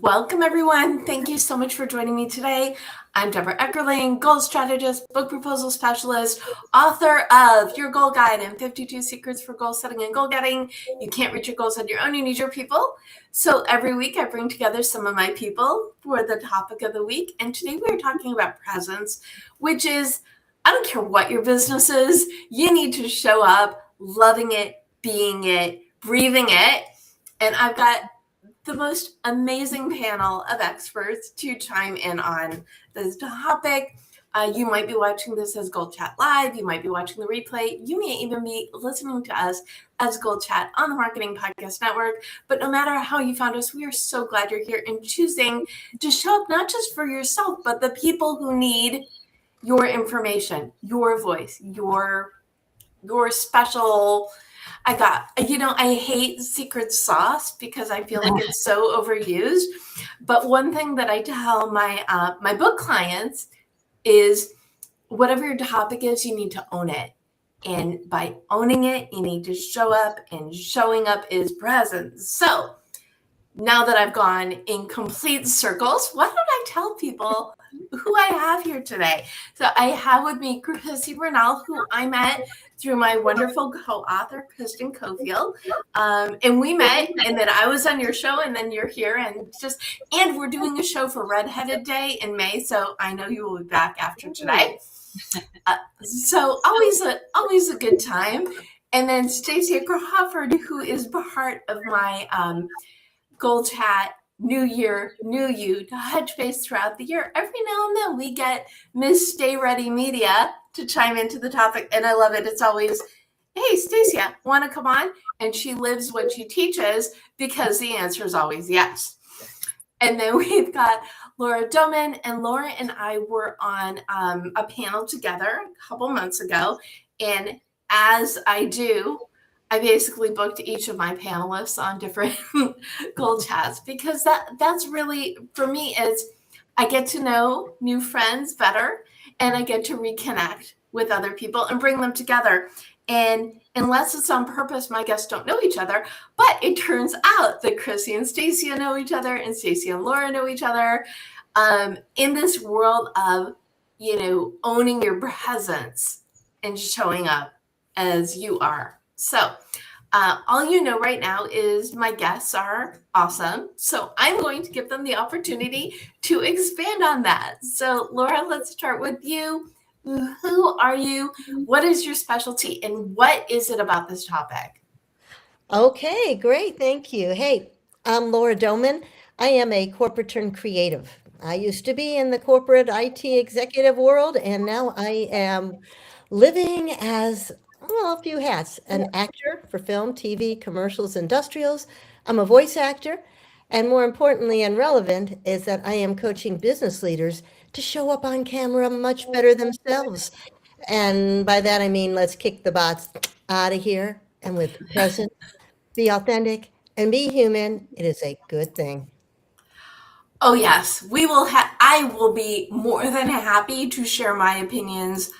Welcome, everyone. Thank you so much for joining me today. I'm Debra Eckerling, goal strategist, book proposal specialist, author of Your Goal Guide and 52 Secrets for Goal Setting and Goal Getting. You can't reach your goals on your own, you need your people. So every week I bring together some of my people for the topic of the week. And today we're talking about presence, which is, I don't care what your business is, you need to show up loving it, being it, breathing it. And I've got the most amazing panel of experts to chime in on this topic. You might be watching this as GoalChat Live. You might be watching the replay. You may even be listening to us as GoalChat on the Marketing Podcast Network. But no matter how you found us, we are so glad you're here and choosing to show up not just for yourself, but the people who need your information, your voice, your special. I hate secret sauce because I feel like it's so overused. But one thing that I tell my book clients is whatever your topic is, you need to own it. And by owning it, you need to show up, and showing up is presence. So now that I've gone in complete circles, why don't I tell people who I have here today? So I have with me Chrissy Bernal, who I met through my wonderful co-author, Kristen Cofield. And we met, and then I was on your show, and then you're here, and we're doing a show for Redheaded Day in May, so I know you will be back after today. So always a good time. And then Stacia Crawford, who is part of my GoalChat New Year, New You to touch base throughout the year. Every now and then we get Miss Stay Ready Media to chime into the topic, and I love it. It's always, hey, Stacia, want to come on? And she lives what she teaches, because the answer is always yes. And then we've got Laura Doman, and Laura and I were on a panel together a couple months ago, and as I do, I basically booked each of my panelists on different GoalChats, because that's really, for me, is I get to know new friends better, and I get to reconnect with other people and bring them together. And unless it's on purpose, my guests don't know each other. But it turns out that Chrissy and Stacia know each other, and Stacia and Laura know each other. In this world of, owning your presence and showing up as you are. So all you know right now is my guests are awesome. So I'm going to give them the opportunity to expand on that. So Laura, let's start with you. Who are you? What is your specialty? And what is it about this topic? Okay, great. Thank you. Hey, I'm Laura Doman. I am a corporate turned creative. I used to be in the corporate IT executive world, and now I am living as, well, a few hats, an actor for film, TV, commercials, industrials. I'm a voice actor. And more importantly and relevant is that I am coaching business leaders to show up on camera much better themselves. And by that, I mean, let's kick the bots out of here and with presence, be authentic, and be human. It is a good thing. Oh yes, I will be more than happy to share my opinions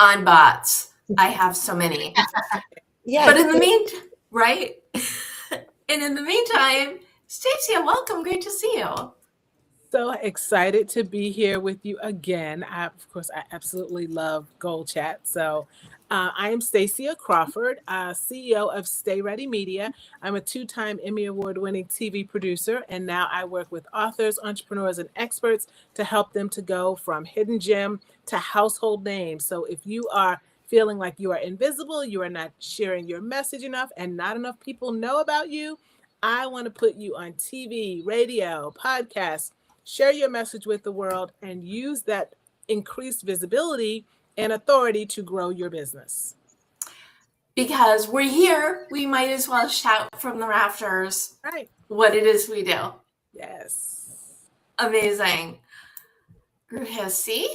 on bots. I have so many. Yeah, But in the meantime, right? And in the meantime, Stacia, welcome. Great to see you. So excited to be here with you again. Of course, I absolutely love GoalChat. So I am Stacia Crawford, CEO of Stay Ready Media. I'm a two-time Emmy Award-winning TV producer, and now I work with authors, entrepreneurs, and experts to help them to go from hidden gem to household name. So if you are feeling like you are invisible, you are not sharing your message enough, and not enough people know about you, I want to put you on TV, radio, podcasts. Share your message with the world and use that increased visibility and authority to grow your business. Because we're here, we might as well shout from the rafters Right. what it is we do. Yes. Amazing. Chrissy?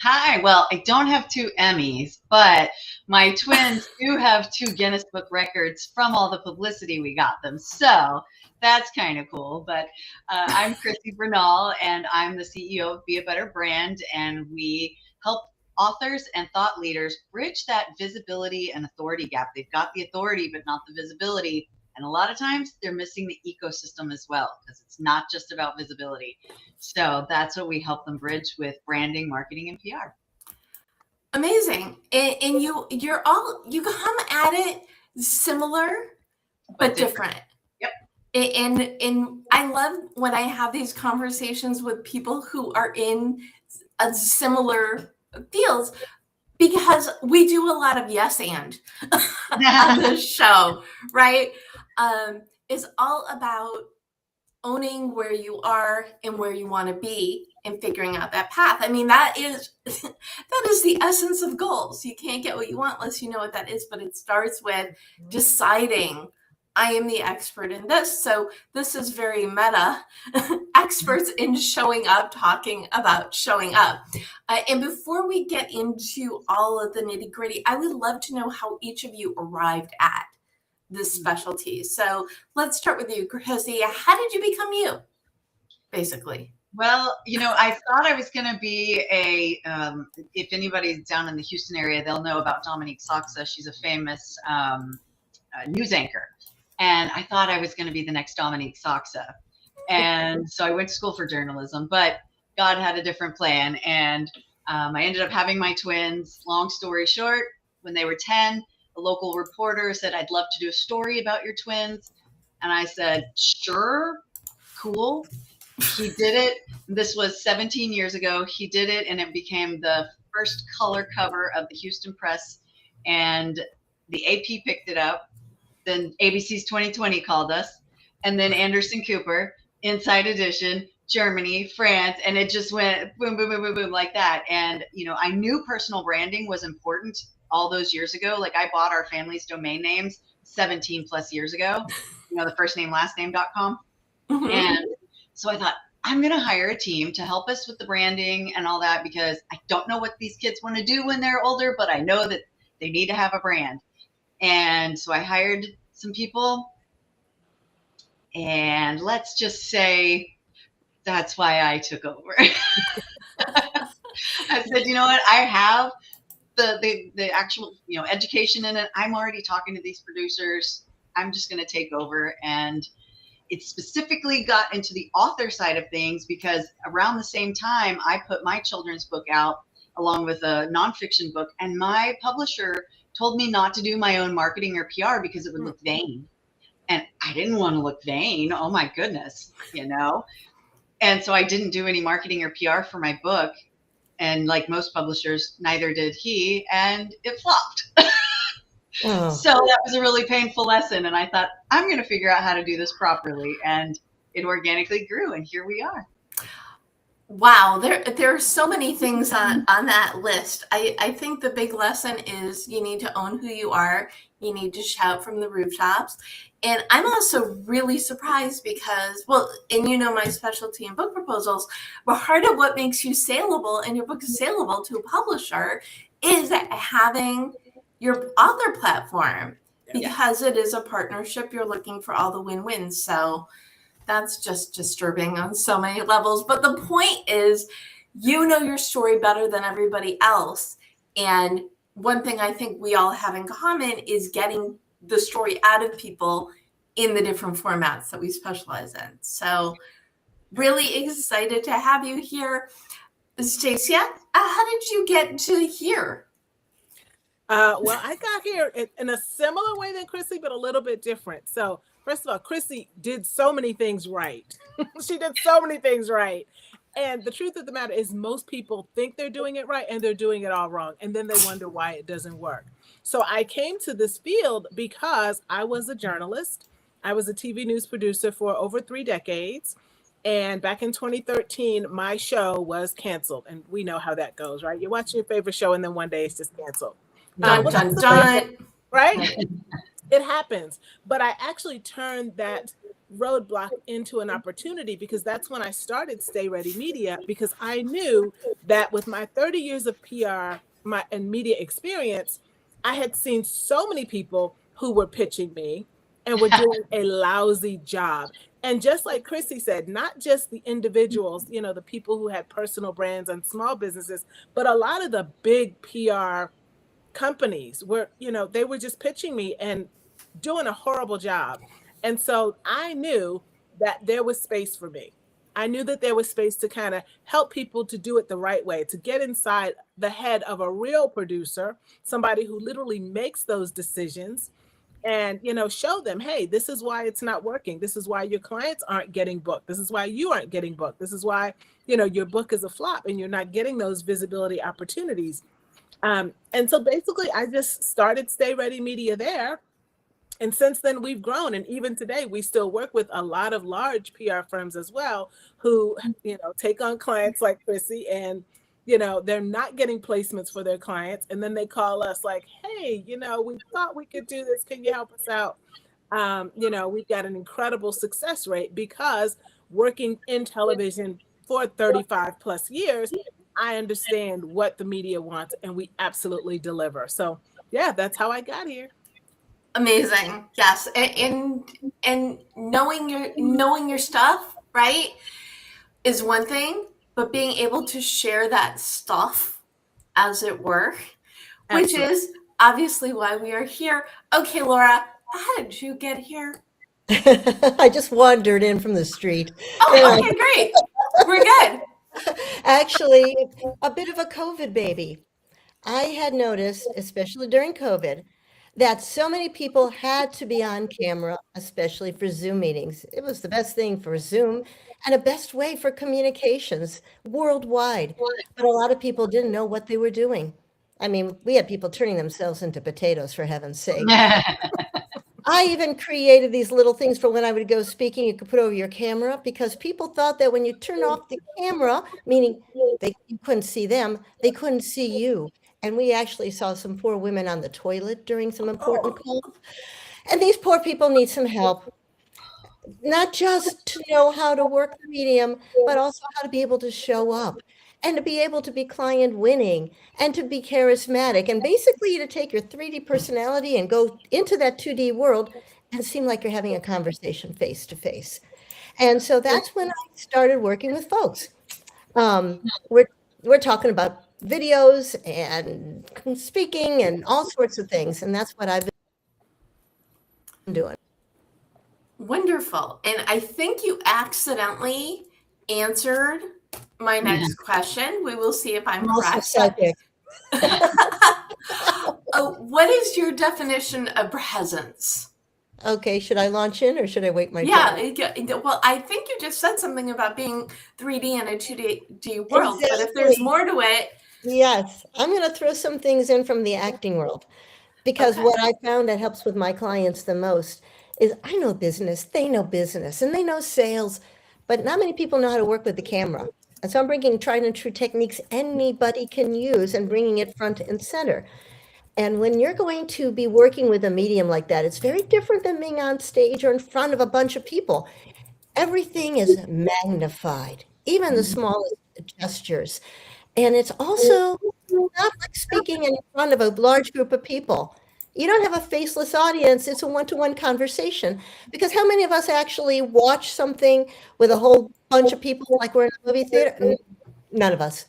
Hi. Well, I don't have 2 Emmys, but my twins do have 2 Guinness Book records from all the publicity we got them. So that's kind of cool. But I'm Chrissy Bernal, and I'm the CEO of Be a Better Brand, and we help authors and thought leaders bridge that visibility and authority gap. They've got the authority, but not the visibility, And a lot of times they're missing the ecosystem as well, because it's not just about visibility. So that's what we help them bridge with branding, marketing, and PR. Amazing. And you come at it similar but different. Yep. And I love when I have these conversations with people who are in a similar fields, because we do a lot of yes and on this show, right? It's all about owning where you are and where you want to be and figuring out that path. I mean, that is the essence of goals. You can't get what you want unless you know what that is, but it starts with deciding I am the expert in this. So this is very meta, experts in showing up, talking about showing up. And before we get into all of the nitty gritty, I would love to know how each of you arrived at this specialty. So let's start with you, Chrissy. How did you become you, basically? Well, I thought I was going to be if anybody's down in the Houston area, they'll know about Dominique Soxa. She's a famous news anchor. And I thought I was going to be the next Dominique Soxa. And so I went to school for journalism, but God had a different plan. And I ended up having my twins. Long story short, when they were 10, a local reporter said, I'd love to do a story about your twins. And I said, sure, cool. He did it. This was 17 years ago. He did it, and it became the first color cover of the Houston Press. And the AP picked it up. Then ABC's 2020 called us. And then Anderson Cooper, Inside Edition, Germany, France, and it just went boom, boom, boom, boom, boom, like that. And, I knew personal branding was important all those years ago. Like, I bought our family's domain names 17 plus years ago, the first name, last name.com. Mm-hmm. And so I thought, I'm going to hire a team to help us with the branding and all that, because I don't know what these kids want to do when they're older, but I know that they need to have a brand. And so I hired some people, and let's just say that's why I took over. I said, you know what? I have the actual, education in it. I'm already talking to these producers. I'm just going to take over. And it specifically got into the author side of things because around the same time, I put my children's book out along with a nonfiction book, and my publisher told me not to do my own marketing or PR because it would look vain. And I didn't want to look vain. Oh my goodness, And so I didn't do any marketing or PR for my book. And like most publishers, neither did he, and it flopped. Oh. So that was a really painful lesson. And I thought, I'm going to figure out how to do this properly. And it organically grew, and here we are. Wow, there are so many things on that list. I think the big lesson is you need to own who you are. You need to shout from the rooftops. And I'm also really surprised because, and my specialty in book proposals, but part of what makes you saleable and your book is saleable to a publisher is having your author platform, because it is a partnership. You're looking for all the win-wins. So that's just disturbing on so many levels. But the point is, your story better than everybody else. And one thing I think we all have in common is getting the story out of people in the different formats that we specialize in. So really excited to have you here. Stacia, how did you get to here? Well, I got here in a similar way than Chrissy, but a little bit different. So first of all, Chrissy did so many things right. She did so many things right. And the truth of the matter is most people think they're doing it right and they're doing it all wrong. And then they wonder why it doesn't work. So I came to this field because I was a journalist. I was a TV news producer for over 3 decades. And back in 2013, my show was canceled. And we know how that goes, right? You're watching your favorite show and then one day it's just canceled. Dun, dun, dun. Right? It happens. But I actually turned that roadblock into an opportunity, because that's when I started Stay Ready Media, because I knew that with my 30 years of PR and media experience, I had seen so many people who were pitching me and were doing a lousy job. And just like Chrissy said, not just the individuals, the people who had personal brands and small businesses, but a lot of the big PR companies were, they were just pitching me and doing a horrible job. And so I knew that there was space for me. I knew that there was space to kind of help people to do it the right way, to get inside the head of a real producer, somebody who literally makes those decisions, and show them, hey, this is why it's not working, this is why your clients aren't getting booked, this is why you aren't getting booked, this is why your book is a flop and you're not getting those visibility opportunities. And so basically I just started Stay Ready Media there. And since then we've grown, and even today we still work with a lot of large PR firms as well, who take on clients like Chrissy, and they're not getting placements for their clients, and then they call us like, hey, we thought we could do this, can you help us out? We've got an incredible success rate because working in television for 35 plus years, I understand what the media wants, and we absolutely deliver. So yeah, that's how I got here. Amazing. Yes. And knowing your stuff, right, is one thing, but being able to share that stuff, as it were, which Absolutely. is obviously why we are here. Okay, Laura, how did you get here? I just wandered in from the street. Oh, okay, great. We're good. Actually, a bit of a COVID baby. I had noticed, especially during COVID, that so many people had to be on camera, especially for Zoom meetings. It was the best thing for Zoom and a best way for communications worldwide. But a lot of people didn't know what they were doing. I mean, we had people turning themselves into potatoes, for heaven's sake. I even created these little things for when I would go speaking, you could put over your camera, because people thought that when you turn off the camera, meaning you couldn't see them, they couldn't see you. And we actually saw some poor women on the toilet during some important calls. And these poor people need some help, not just to know how to work the medium, but also how to be able to show up and to be able to be client winning and to be charismatic, and basically to take your 3D personality and go into that 2D world and seem like you're having a conversation face to face. And so that's when I started working with folks. Um, we're we're talking about videos and speaking and all sorts of things, and that's what I've been doing. Wonderful. And I think you accidentally answered my next question. We will see if I'm I'm also correct. psychic. What is your definition of presence? Okay, should I launch in or should I wait my Yeah, turn? well, I think you just said something about being 3D in a 2D world, but if there's Exactly. more to it, Yes, I'm going to throw some things in from the acting world, because okay. what I found that helps with my clients the most is I know business, and they know sales, but not many people know how to work with the camera. And so I'm bringing tried and true techniques anybody can use and bringing it front and center. And when you're going to be working with a medium like that, it's very different than being on stage or in front of a bunch of people. Everything is magnified, even the smallest gestures. And it's also not like speaking in front of a large group of people. You don't have a faceless audience, it's a one-to-one conversation. Because how many of us actually watch something with a whole bunch of people like we're in a movie theater? None of us.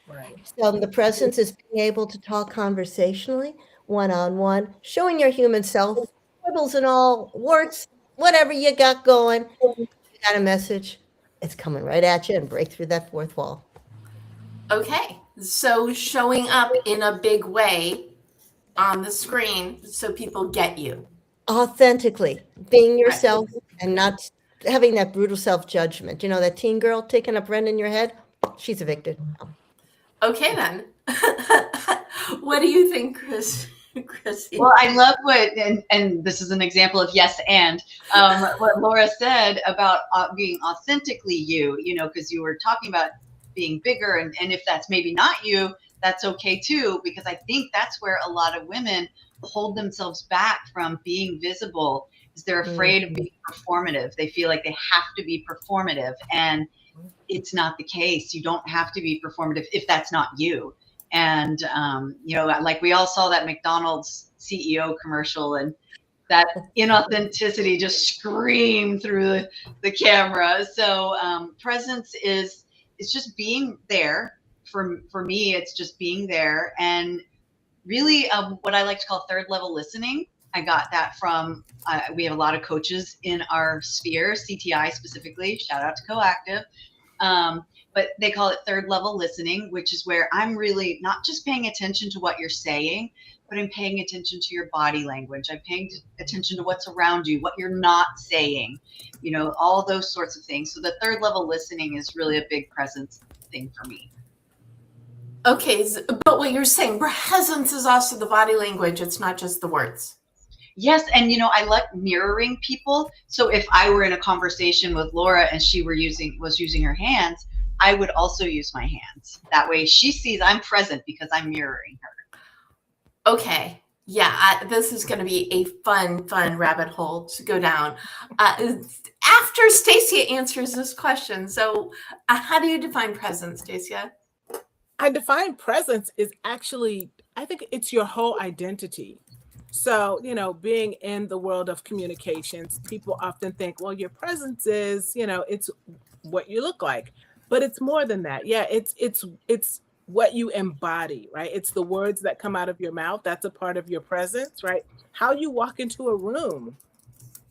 Right. So the presence is being able to talk conversationally, one-on-one, showing your human self, quibbles and all, warts, whatever you got going. You got a message, it's coming right at you and break through that fourth wall. Okay. So showing up in a big way on the screen so people get you. Authentically, being Right. yourself and not having that brutal self-judgment. You know, that teen girl taking up rent in your head, she's evicted. Okay, then. What do you think, Chrissy? Well, I love what, and this is an example of yes, and what Laura said about being authentically you, because you were talking about being bigger, and if that's maybe not you, that's okay too, because I think that's where a lot of women hold themselves back from being visible, is they're afraid of being performative. They feel like they have to be performative, and it's not the case. You don't have to be performative if that's not you. And, like we all saw that McDonald's CEO commercial, and that inauthenticity just screamed through the camera. So presence is just being there. For me, it's just being there. And really what I like to call third level listening. I got that from, we have a lot of coaches in our sphere, CTI specifically, shout out to Coactive. But they call it third level listening, which is where I'm really not just paying attention to what you're saying, but I'm paying attention to your body language. I'm paying attention to what's around you, what you're not saying, all those sorts of things. So the third level listening is really a big presence thing for me. Okay, but what you're saying, presence is also the body language. It's not just the words. Yes, and I like mirroring people. So if I were in a conversation with Laura and she was using her hands, I would also use my hands. That way she sees I'm present because I'm mirroring her. Okay. Yeah, this is going to be a fun rabbit hole to go down. After Stacia answers this question, so how do you define presence, Stacia? I define presence is actually, I think it's your whole identity. So, being in the world of communications, people often think, well, your presence is, it's what you look like, but it's more than that. Yeah, it's what you embody, right? It's the words that come out of your mouth. That's a part of your presence, right? How you walk into a room,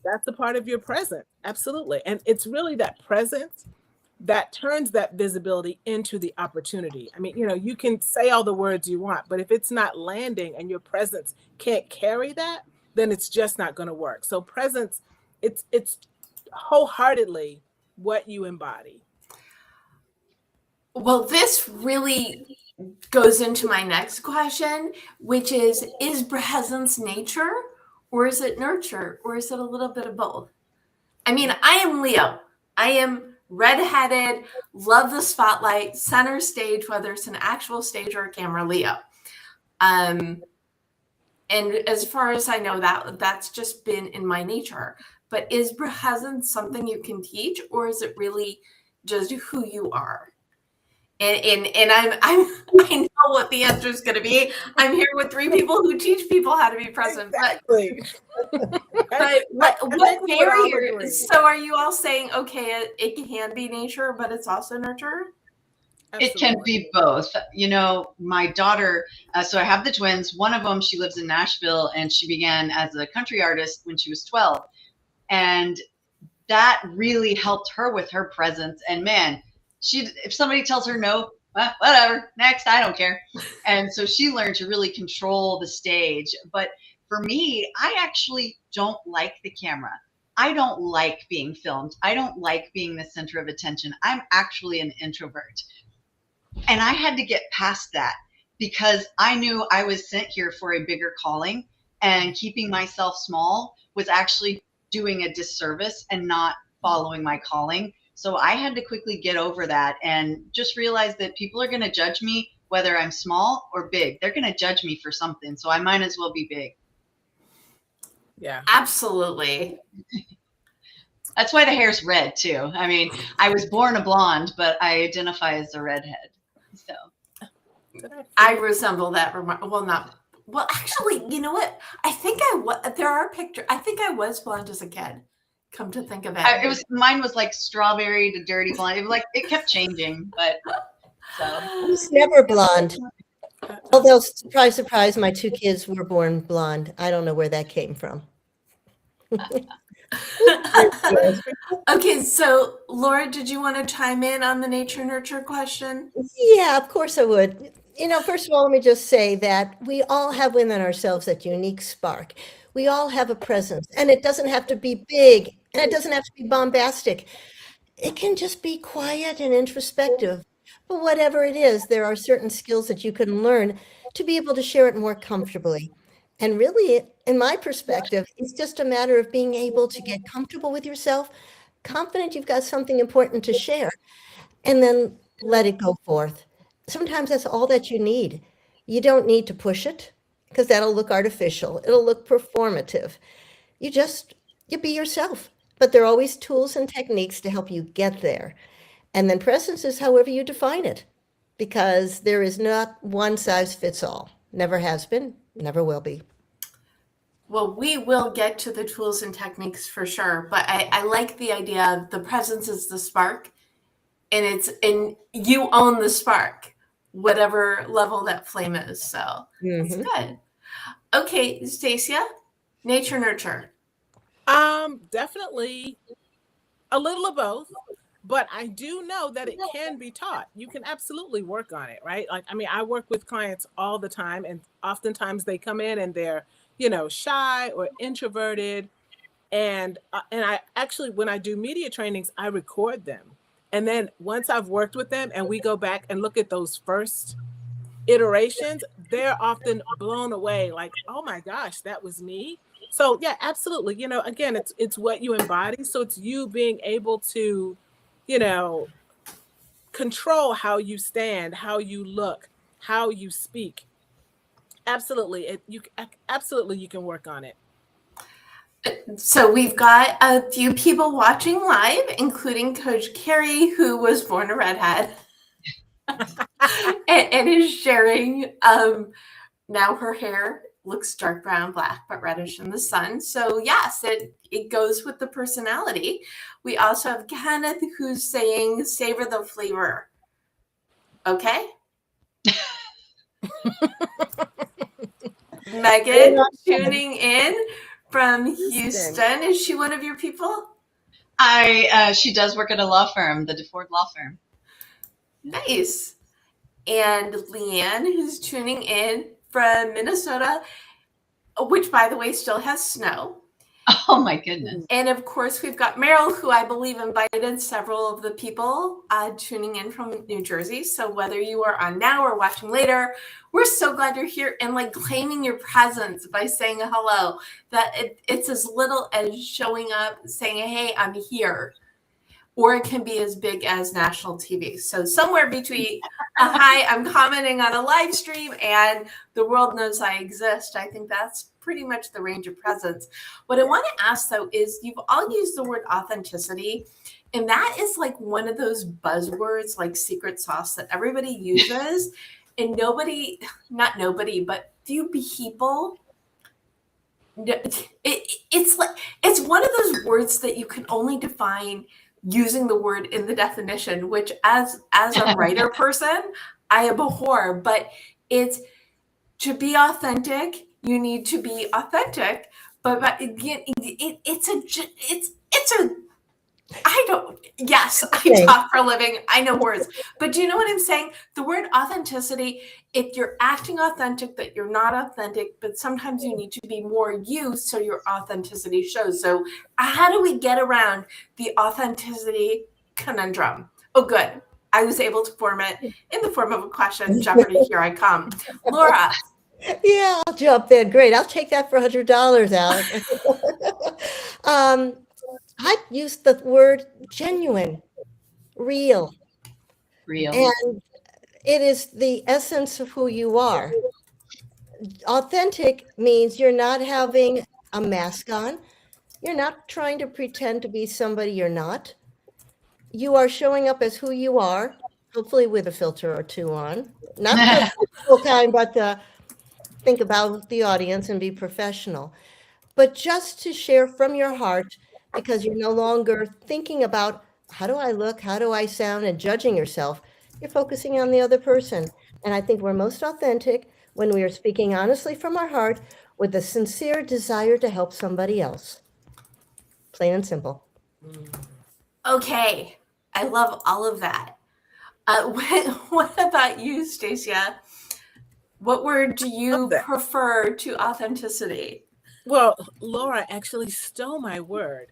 that's a part of your presence. Absolutely. And it's really that presence that turns that visibility into the opportunity. I mean, you can say all the words you want, but if it's not landing and your presence can't carry that, then it's just not going to work. So presence, it's wholeheartedly what you embody. Well, this really goes into my next question, which is presence nature or is it nurture or is it a little bit of both? I mean, I am Leo. I am redheaded, love the spotlight, center stage, whether it's an actual stage or a camera, Leo. And as far as I know, that's just been in my nature. But is presence something you can teach, or is it really just who you are? And I know what the answer is going to be. I'm here with 3 people who teach people how to be present. Exactly. But what barrier? So are you all saying, okay, it can be nature, but it's also nurture? Absolutely. It can be both. My daughter, so I have the twins. One of them, she lives in Nashville, and she began as a country artist when she was 12. And that really helped her with her presence. And man, if somebody tells her no, well, whatever, next, I don't care. And so she learned to really control the stage. But for me, I actually don't like the camera. I don't like being filmed. I don't like being the center of attention. I'm actually an introvert. And I had to get past that because I knew I was sent here for a bigger calling, and keeping myself small was actually doing a disservice and not following my calling. So I had to quickly get over that and just realize that people are going to judge me whether I'm small or big. They're going to judge me for something. So I might as well be big. Yeah, absolutely. That's why the hair's red too. I mean, I was born a blonde, but I identify as a redhead. So I resemble that. Well, actually, you know what? I think there are pictures. I think I was blonde as a kid. Come to think of it, mine was like strawberry to dirty blonde. It kept changing, but so I was never blonde. Although, surprise, surprise, my 2 kids were born blonde. I don't know where that came from. Okay, so Laura, did you want to chime in on the nature nurture question? Yeah, of course I would. First of all, let me just say that we all have within ourselves that unique spark. We all have a presence, and it doesn't have to be big, and it doesn't have to be bombastic. It can just be quiet and introspective. But whatever it is, there are certain skills that you can learn to be able to share it more comfortably. And really, in my perspective, it's just a matter of being able to get comfortable with yourself, confident you've got something important to share, and then let it go forth. Sometimes that's all that you need. You don't need to push it because that'll look artificial. It'll look performative. You be yourself. But there are always tools and techniques to help you get there. And then presence is however you define it, because there is not one size fits all. Never has been, never will be. Well, we will get to the tools and techniques for sure, but I like the idea of the presence is the spark, and you own the spark, whatever level that flame is. So it's good. Okay, Stacia. Nature, nurture. Definitely a little of both, but I do know that it can be taught. You can absolutely work on it, right? Like, I mean, I work with clients all the time, and oftentimes they come in and they're, shy or introverted. And I actually, when I do media trainings, I record them. And then once I've worked with them and we go back and look at those first iterations, they're often blown away, like, oh my gosh, that was me. So yeah, absolutely. Again, it's what you embody. So it's you being able to, you know, control how you stand, how you look, how you speak. Absolutely. Absolutely you can work on it. So we've got a few people watching live, including Coach Carrie, who was born a redhead and is sharing. Now her hair looks dark brown, black, but reddish in the sun. So yes, it goes with the personality. We also have Kenneth, who's saying savor the flavor. Okay. Megan tuning in from Houston. Is she one of your people? She does work at a law firm, the DeFord Law Firm. Nice. And Leanne, who's tuning in from Minnesota, which, by the way, still has snow. Oh, my goodness. And, of course, we've got Meryl, who I believe invited several of the people tuning in from New Jersey. So whether you are on now or watching later, we're so glad you're here and claiming your presence by saying hello. That it's as little as showing up, saying, hey, I'm here. Or it can be as big as national TV. So somewhere between a hi, I'm commenting on a live stream, and the world knows I exist. I think that's pretty much the range of presence. What I want to ask, though, is you've all used the word authenticity, and that is one of those buzzwords, like secret sauce, that everybody uses, and not nobody, but few people. It's one of those words that you can only define using the word in the definition, which as a writer person, I abhor. But it's to be authentic, you need to be authentic. But I talk for a living. I know words. But do you know what I'm saying? The word authenticity, if you're acting authentic, that you're not authentic, but sometimes you need to be more you so your authenticity shows. So how do we get around the authenticity conundrum? Oh, good. I was able to form it in the form of a question. Jeopardy, here I come. Laura. Yeah, I'll jump in. Great. I'll take that for $100, Alex. I used the word genuine, real. And it is the essence of who you are. Authentic means you're not having a mask on. You're not trying to pretend to be somebody you're not. You are showing up as who you are, hopefully with a filter or two on. Not full time, but think about the audience and be professional. But just to share from your heart, because you're no longer thinking about how do I look, how do I sound, and judging yourself. You're focusing on the other person. And I think we're most authentic when we are speaking honestly from our heart with a sincere desire to help somebody else. Plain and simple. Okay. I love all of that. What about you, Stacia? What word do you prefer to authenticity? Well, Laura actually stole my word.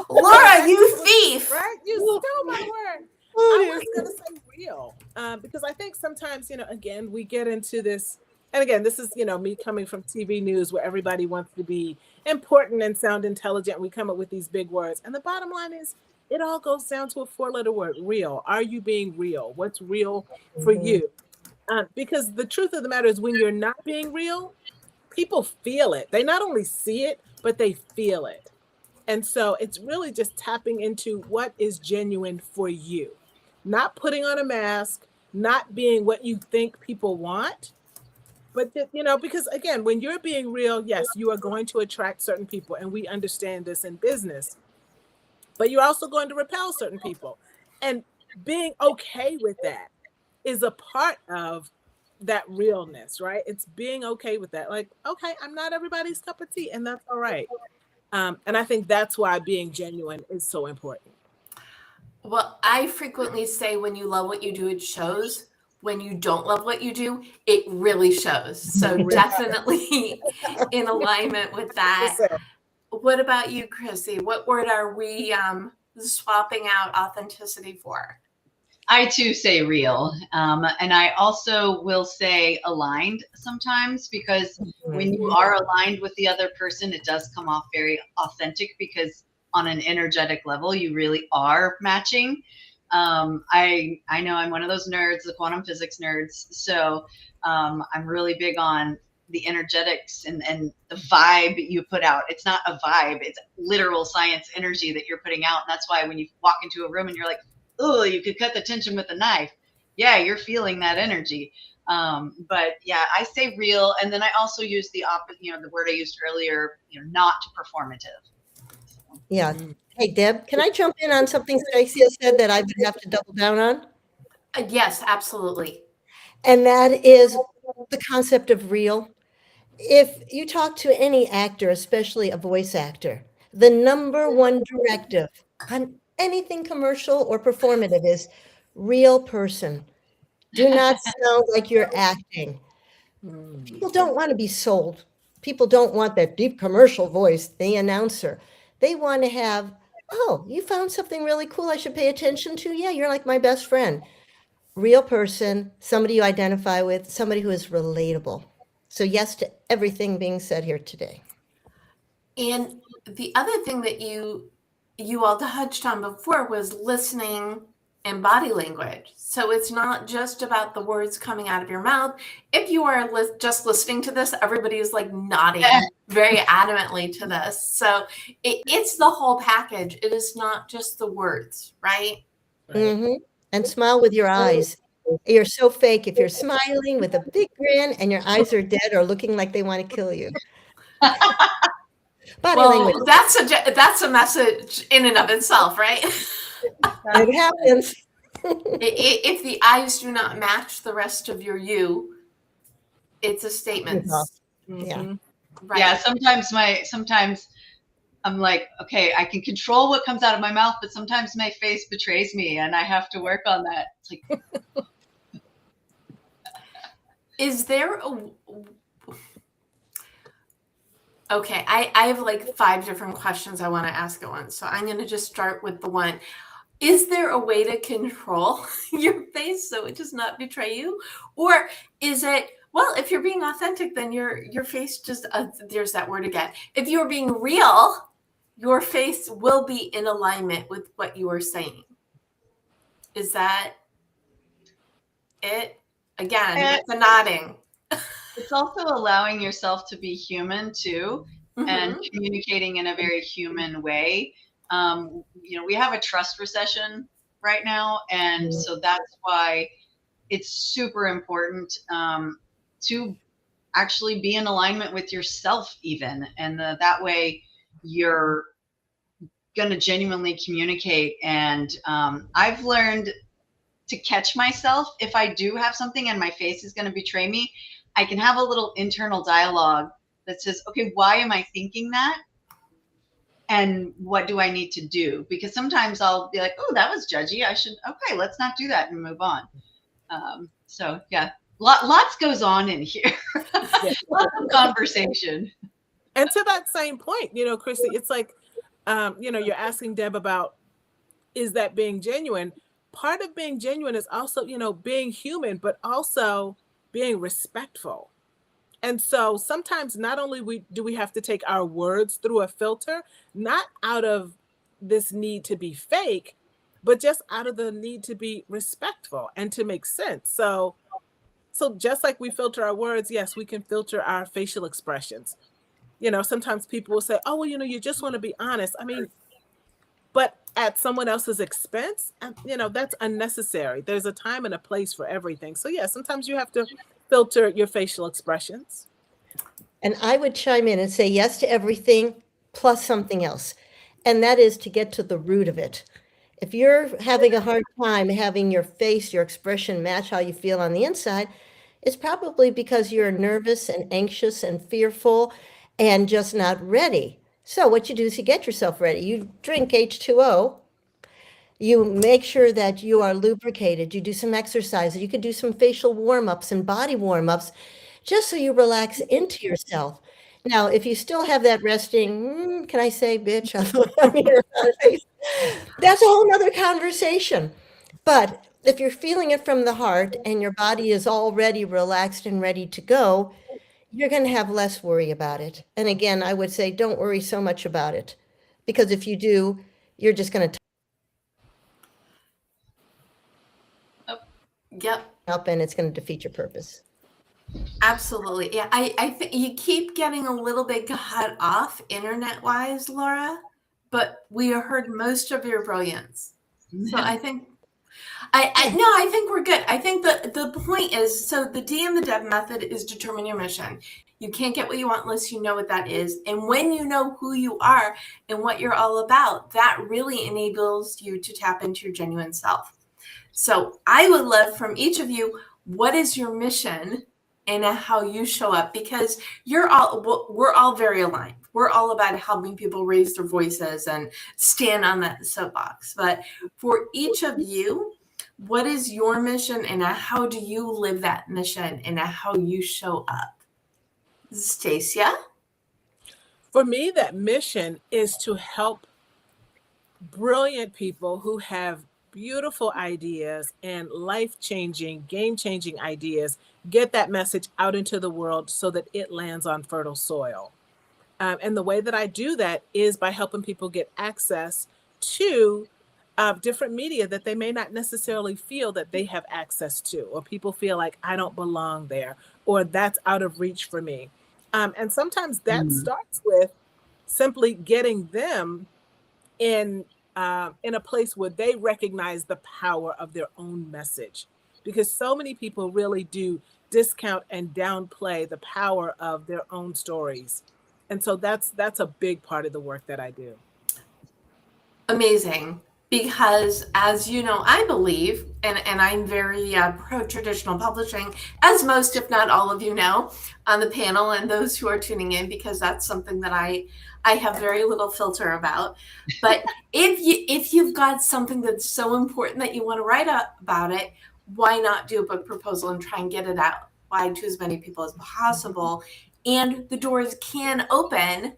Laura, you thief! Right? You stole my word. I was going to say real, because I think sometimes, again, we get into this, and again, this is, me coming from TV news where everybody wants to be important and sound intelligent. We come up with these big words. And the bottom line is, it all goes down to a 4-letter word, real. Are you being real? What's real for you? Because the truth of the matter is, when you're not being real, people feel it. They not only see it, but they feel it. And so it's really just tapping into what is genuine for you, not putting on a mask, not being what you think people want. But, because again, when you're being real, yes, you are going to attract certain people. And we understand this in business. But you're also going to repel certain people. And being okay with that is a part of that realness, right? It's being okay with that. Like, okay, I'm not everybody's cup of tea, and that's all right. And I think that's why being genuine is so important. Well, I frequently say when you love what you do, it shows. When you don't love what you do, it really shows. So definitely in alignment with that. What about you, Chrissy? What word are we swapping out authenticity for? I too say real. And I also will say aligned sometimes, because when you are aligned with the other person, it does come off very authentic, because on an energetic level, you really are matching. I know I'm one of those nerds, the quantum physics nerds. So I'm really big on the energetics and the vibe you put out. It's not a vibe, it's literal science energy that you're putting out. And that's why when you walk into a room and you're like, oh, you could cut the tension with a knife. Yeah, you're feeling that energy. But yeah, I say real. And then I also use the opposite, the word I used earlier, not performative. Yeah. Hey, Deb, can I jump in on something Stacia said that I would have to double down on? Yes, absolutely. And that is the concept of real. If you talk to any actor, especially a voice actor, the number one directive on anything commercial or performative is real person. Do not sound like you're acting. People don't want to be sold. People don't want that deep commercial voice, the announcer. They want to have, oh, you found something really cool I should pay attention to? Yeah, you're like my best friend. Real person, somebody you identify with, somebody who is relatable. So yes to everything being said here today. And the other thing that you all touched on before was listening and body language. So it's not just about the words coming out of your mouth. If you are just listening to this, everybody is like nodding very adamantly to this. So it's the whole package. It is not just the words, right? Mm-hmm. And smile with your eyes. You're so fake if you're smiling with a big grin and your eyes are dead or looking like they want to kill you. Body language. That's a message in and of itself, right? It happens. If the eyes do not match the rest of your you, it's a statement. Yeah. Right. Yeah. Sometimes I'm like, okay, I can control what comes out of my mouth, but sometimes my face betrays me and I have to work on that. It's like, is there okay, I have like 5 different questions I want to ask at once. So I'm going to just start with the one. Is there a way to control your face so it does not betray you? Or is it, well, if you're being authentic, then your face just, there's that word again. If you're being real, your face will be in alignment with what you are saying. Is that it? Again, with the nodding. It's also allowing yourself to be human too, and communicating in a very human way. We have a trust recession right now, and so that's why it's super important to actually be in alignment with yourself even, and that way you're going to genuinely communicate. And I've learned to catch myself if I do have something and my face is going to betray me. I can have a little internal dialogue that says, okay, why am I thinking that? And what do I need to do? Because sometimes I'll be like, oh, that was judgy. Okay, let's not do that and move on. So yeah, lots goes on in here. Lots of conversation. And to that same point, Chrissy, it's like, you're asking Deb about, is that being genuine? Part of being genuine is also, being human, but also being respectful. And so sometimes not only do we have to take our words through a filter, not out of this need to be fake, but just out of the need to be respectful and to make sense. So just like we filter our words, yes, we can filter our facial expressions. Sometimes people will say, oh, well, you just want to be honest. I mean, but at someone else's expense, that's unnecessary. There's a time and a place for everything. So yeah, sometimes you have to filter your facial expressions. And I would chime in and say yes to everything plus something else. And that is to get to the root of it. If you're having a hard time having your face, your expression match how you feel on the inside, it's probably because you're nervous and anxious and fearful and just not ready. So what you do is you get yourself ready. You drink H2O. You make sure that you are lubricated. You do some exercises. You can do some facial warm-ups and body warm-ups just so you relax into yourself. Now, if you still have that resting, can I say bitch on your face? That's a whole nother conversation. But if you're feeling it from the heart and your body is already relaxed and ready to go, you're going to have less worry about it. And again, I would say don't worry so much about it, because if you do, you're just going to Yep. up and it's going to defeat your purpose. Absolutely. Yeah, I think you keep getting a little bit cut off internet-wise, Laura, but we heard most of your brilliance. So I think I think we're good. I think the point is, so the D and the Dev method is determine your mission. You can't get what you want unless you know what that is. And when you know who you are and what you're all about, that really enables you to tap into your genuine self. So I would love from each of you, what is your mission and how you show up? Because we're all very aligned. We're all about helping people raise their voices and stand on that soapbox. But for each of you, what is your mission and how do you live that mission and how you show up? Stacia? For me, that mission is to help brilliant people who have beautiful ideas and life-changing, game-changing ideas get that message out into the world so that it lands on fertile soil. And the way that I do that is by helping people get access to different media that they may not necessarily feel that they have access to, or people feel like I don't belong there, or that's out of reach for me. And sometimes that starts with simply getting them in a place where they recognize the power of their own message, because so many people really do discount and downplay the power of their own stories. And so that's a big part of the work that I do. Amazing. Because as you know, I believe, and I'm very pro-traditional publishing, as most, if not all of you know, on the panel and those who are tuning in, because that's something that I have very little filter about. But if you've got something that's so important that you want to write about it, why not do a book proposal and try and get it out wide to as many people as possible? And the doors can open.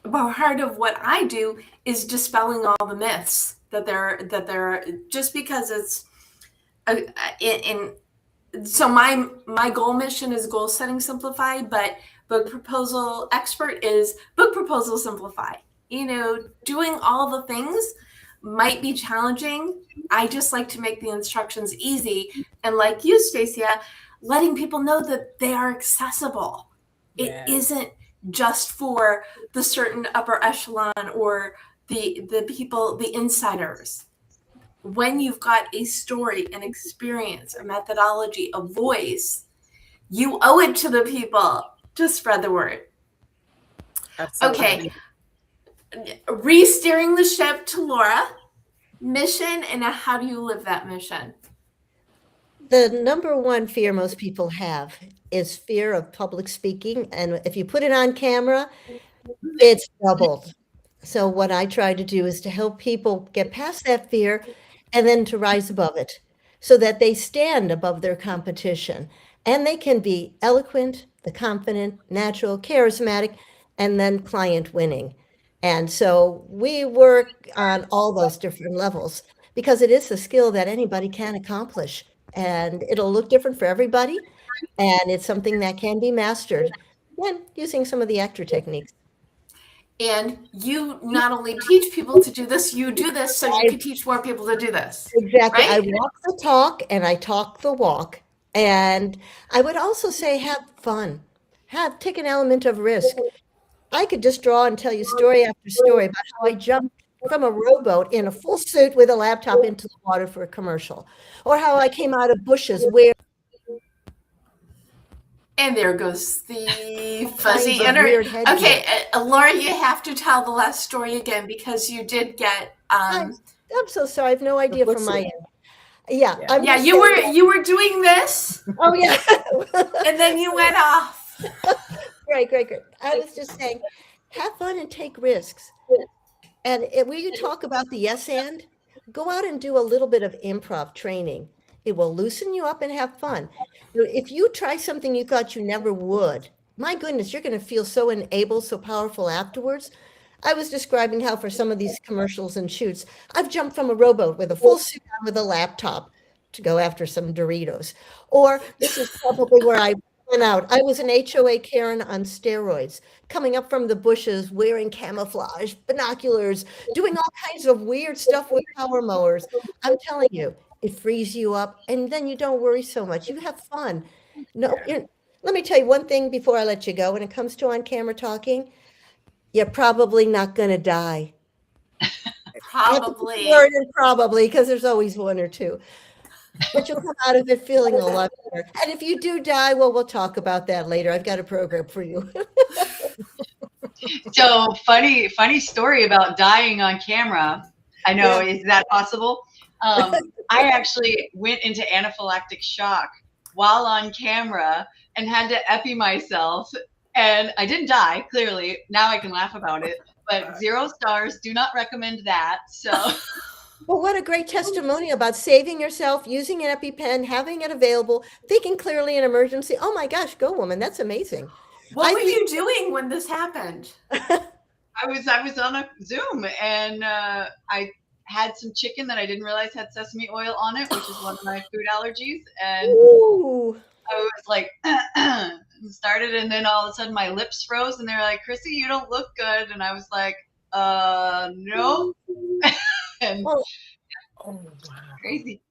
Part of what I do is dispelling all the myths that they're just because it's so my goal mission is goal setting simplified, but book proposal expert is book proposal simplify. You know, doing all the things might be challenging. I just like to make the instructions easy, and like you, Stacia, letting people know that they are accessible. Yes. It isn't just for the certain upper echelon or the people, the insiders. When you've got a story, an experience, a methodology, a voice, you owe it to the people to spread the word. Absolutely. Okay. Re-steering the ship to Laura. Mission, and how do you live that mission? The number one fear most people have is fear of public speaking. And if you put it on camera, it's doubled. So what I try to do is to help people get past that fear and then to rise above it so that they stand above their competition and they can be eloquent, the confident, natural, charismatic, and then client winning. And so we work on all those different levels because it is a skill that anybody can accomplish. And it'll look different for everybody. And it's something that can be mastered when using some of the actor techniques. And you not only teach people to do this, you do this so you can teach more people to do this. Exactly. Right? I walk the talk and I talk the walk. And I would also say have fun. Take an element of risk. I could just draw and tell you story after story about how I jumped from a rowboat in a full suit with a laptop into the water for a commercial, or how I came out of bushes where. And there goes the fuzzy kinds of inner. weird headgear. Okay, Laura, you have to tell the last story again because you did get. I'm so sorry. I have no idea from my end. Yeah. Yeah. I'm Yeah, just you saying were doing this, that. Oh, yeah. and then you went off. Great, great, great. I was just saying, have fun and take risks. And when you talk about the yes and, go out and do a little bit of improv training. It will loosen you up and have fun. If you try something you thought you never would, my goodness, you're going to feel so enabled, so powerful afterwards. I was describing how for some of these commercials and shoots, I've jumped from a rowboat with a full suit on with a laptop to go after some Doritos. Or this is probably where I went out. I was an HOA Karen on steroids, coming up from the bushes, wearing camouflage, binoculars, doing all kinds of weird stuff with power mowers. I'm telling you, it frees you up, and then you don't worry so much. You have fun. No, let me tell you one thing before I let you go. When it comes to on camera talking, you're probably not going to die. I have to put the Probably. word in probably because there's always one or two. But you'll come out of it feeling a lot better. And if you do die, well, we'll talk about that later. I've got a program for you. So funny story about dying on camera. I know, Yeah. is that possible? I actually went into anaphylactic shock while on camera and had to epi myself. And I didn't die, clearly. Now I can laugh about it. But 0 stars, do not recommend that. So Well, what a great testimony about saving yourself, using an EpiPen, having it available, thinking clearly in emergency. Oh my gosh, go woman. That's amazing. What I were think you doing when this happened? I was on a Zoom and I had some chicken that I didn't realize had sesame oil on it, which is one of my food allergies. And Ooh. I was like, started, and then all of a sudden my lips froze, and they were like, "Chrissy, you don't look good." And I was like, no. And Oh, Oh, wow. crazy.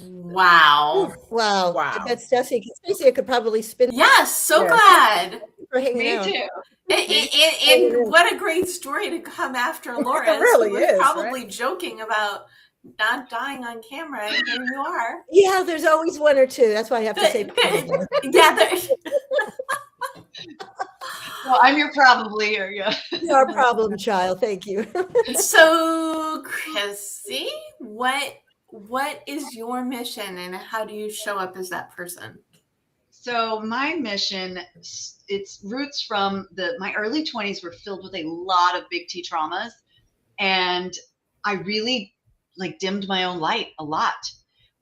Wow. wow. Wow. I bet Stacia could probably spin Yes, so Yes. glad. for hanging Me out. too. And what a great story to come after Laura. It really who was is, probably joking about not dying on camera, and here you are. Yeah, there's always one or two. That's why I have to say probably. Yeah, Well, I'm your probably, or yeah. Your problem, child. Thank you. So, Chrissy, what is your mission, and how do you show up as that person? So my mission, its roots from my early 20s were filled with a lot of big T traumas, and I really dimmed my own light a lot,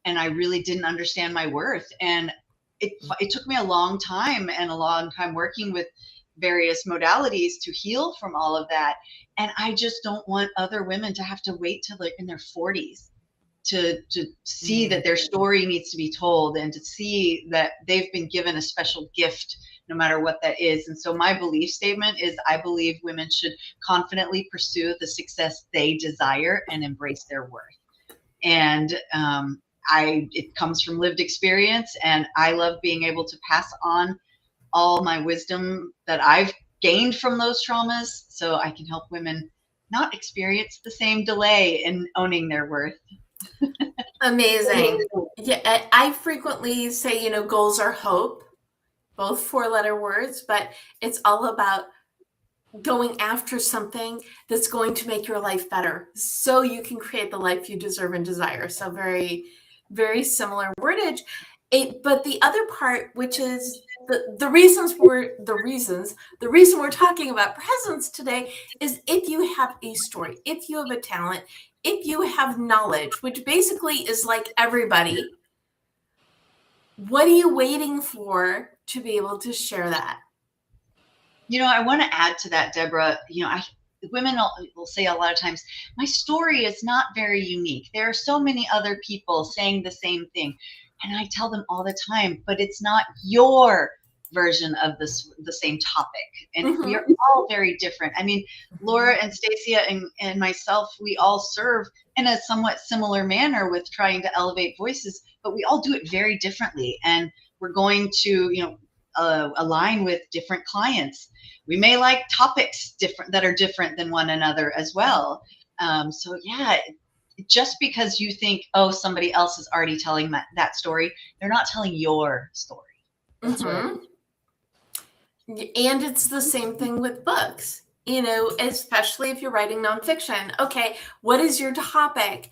and I really didn't understand my worth. And it took me a long time working with various modalities to heal from all of that. And I just don't want other women to have to wait till they're in their 40s to see that their story needs to be told, and to see that they've been given a special gift, no matter what that is. And so my belief statement is, I believe women should confidently pursue the success they desire and embrace their worth. And it comes from lived experience, and I love being able to pass on all my wisdom that I've gained from those traumas, so I can help women not experience the same delay in owning their worth. Amazing. Yeah, I frequently say, goals are hope, both 4-letter words, but it's all about going after something that's going to make your life better so you can create the life you deserve and desire. So very, very similar wordage. But the other part, which is the reason we're talking about presence today, is if you have a story, if you have a talent, if you have knowledge, which basically is like everybody, what are you waiting for to be able to share that? I want to add to that, Debra. Women will say a lot of times, my story is not very unique. There are so many other people saying the same thing. And I tell them all the time, but it's not your version of the same topic. And we are all very different. I mean, Laura and Stacia and myself, we all serve in a somewhat similar manner with trying to elevate voices, but we all do it very differently. And we're going to, align with different clients. We may like topics that are different than one another as well. So yeah, just because you think, oh, somebody else is already telling that story, they're not telling your story. That's right. And it's the same thing with books, especially if you're writing nonfiction. Okay, what is your topic?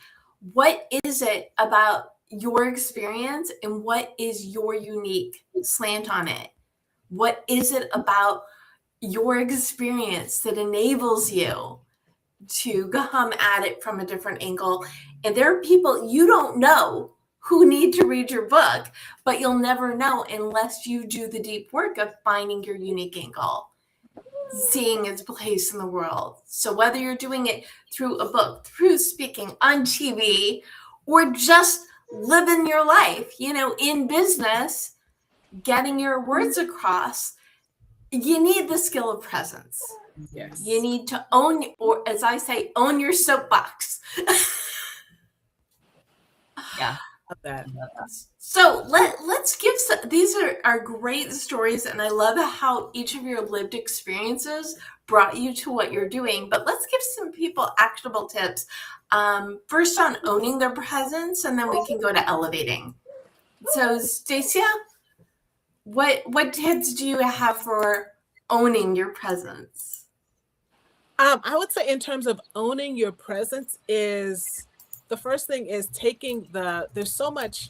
what is it about your experience and what is your unique slant on it? What is it about your experience that enables you to come at it from a different angle? And there are people you don't know who need to read your book, but you'll never know unless you do the deep work of finding your unique angle, seeing its place in the world. So whether you're doing it through a book, through speaking on TV, or just living your life, in business, getting your words across, you need the skill of presence. Yes. You need to own, or as I say, own your soapbox. Yeah. Love that. So let's give these are great stories, and I love how each of your lived experiences brought you to what you're doing. But let's give some people actionable tips. First on owning their presence, and then we can go to elevating. So Stacia, what tips do you have for owning your presence? I would say in terms of owning your presence is the first thing is taking there's so much,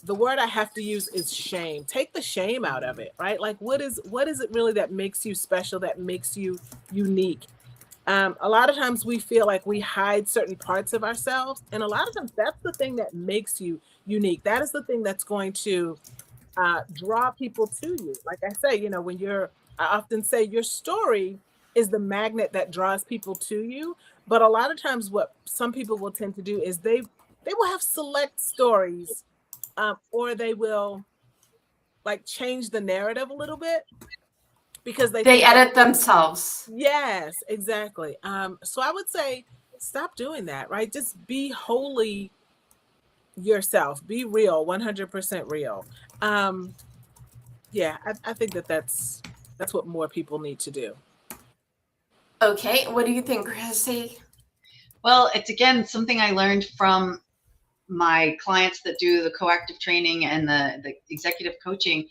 the word I have to use is shame. Take the shame out of it, right? Like what is it really that makes you special, that makes you unique? A lot of times we feel like we hide certain parts of ourselves. And a lot of times that's the thing that makes you unique. That is the thing that's going to draw people to you. Like I say, I often say your story is the magnet that draws people to you. But a lot of times what some people will tend to do is they will have select stories, or they will like change the narrative a little bit because they think edit themselves. Yes, exactly. So I would say stop doing that, right? Just be wholly yourself. Be real, 100% real. Yeah, I think that's what more people need to do. Okay, what do you think, Chrissy? Well, it's again something I learned from my clients that do the coactive training and the executive coaching.